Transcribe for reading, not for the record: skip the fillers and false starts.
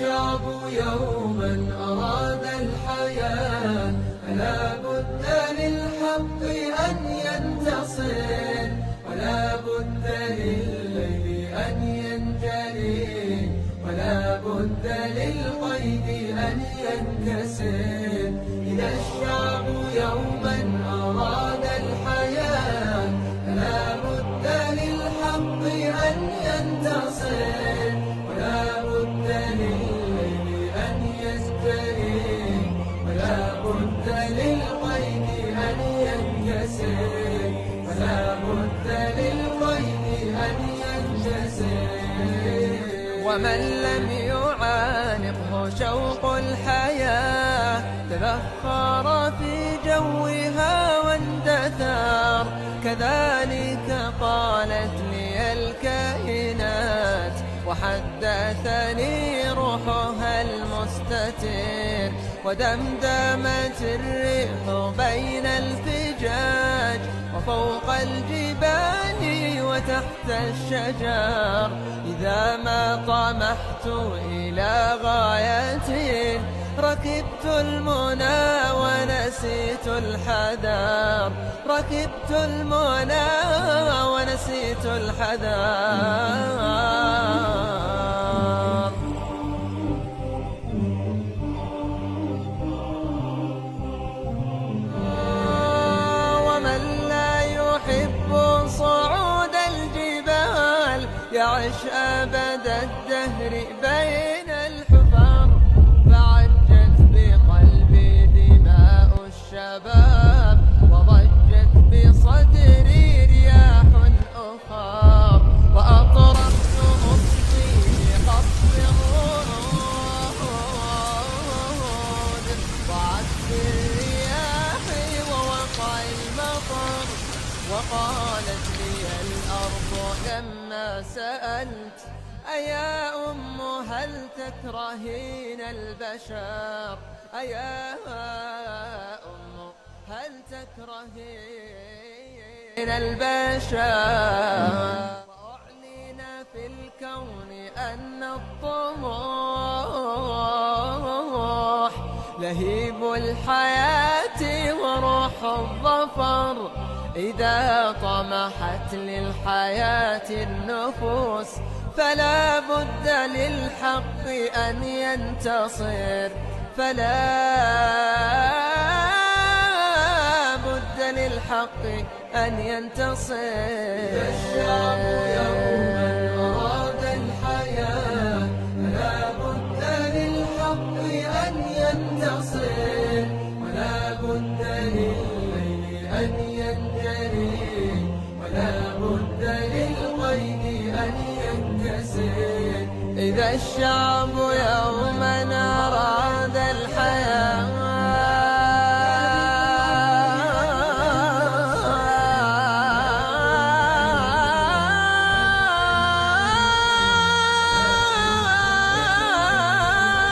الشعب يوما أراد الحياة فلا بد للحق أن ينتصر، ولا بد للليل أن ينجلي، ولا بد للقيد أن ينكسر. إذا الشعب يوما أراد الحياة فلا بد للحق أن ينتصر، ولا بد للليل أن يزدري، ولا بد للقيد أن ينكسر، ولا بد للقيد أن ينكسر. ومن لم يعانقه شوق الحياة تبخر في جوها واندثر. كذلك قالت لي الكائنات وحدثني روحها المستتر، ودمدمت الريح بين الفجاج وفوق الجبال وتحت الشجر. إذا ما طمحت إلى غاية ركبت المنى ونسيت الحذر، ركبت المنى ونسيت الحذر. ومن لا يحب صعود الجبال يعش أبد الدهر بين الحفر. فعجت بقلبي دماء الشباب وضجت بصدري رياح أخر، وأطرقت أصبي بقصف الرعود وعزف الرياح ووقع المطر. وقالت لي الأرض لما سألت أيا أم هل تكرهين البشر، أيا أم هل تكرهين البشر. وأعلن في الكون أن الطموح لهيب الحياة وروح الظفر. إذا طمحت للحياة النفوس فلا بد للحق أن ينتصر، فلا بد للحق أن ينتصر. إذا الشعب يوما أراد الحياة فلا بد للحق أن ينتصر، ولا بد للليل أن ينجلي، ولا بد للقيد أن ينكسر. إذا الشعب يوما أراد